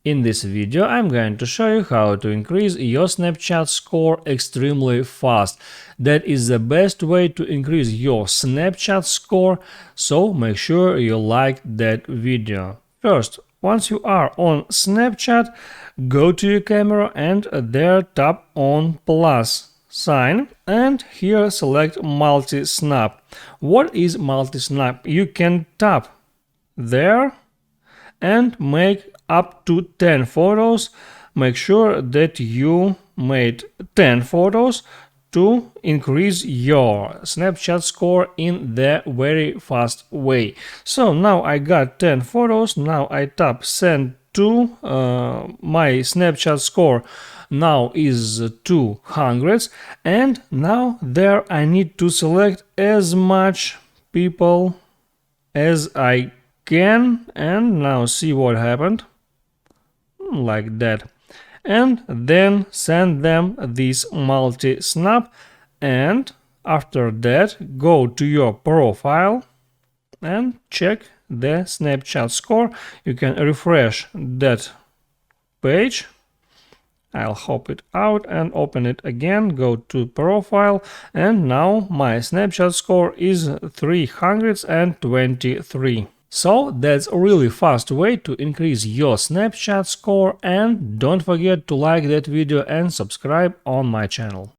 In this video, I'm going to show you how to increase your Snapchat score extremely fast. That is the best way to increase your Snapchat score, so make sure you like that video. First, once you are on Snapchat, go to your camera and there tap on plus sign and here select multi-snap. What is multi-snap? You can tap there and make up to 10 photos. Make sure that you made 10 photos to increase your Snapchat score in the very fast way. So now I got 10 photos. Now I tap send to my Snapchat score now is 200, and now there I need to select as much people as I can, and now see what happened, like that, and then send them this multi-snap, and after that go to your profile and check the Snapchat score. You can refresh that page. I'll hop it out and open it again, go to profile, and now my Snapchat score is 323. So that's a really fast way to increase your Snapchat score, and don't forget to like that video and subscribe on my channel.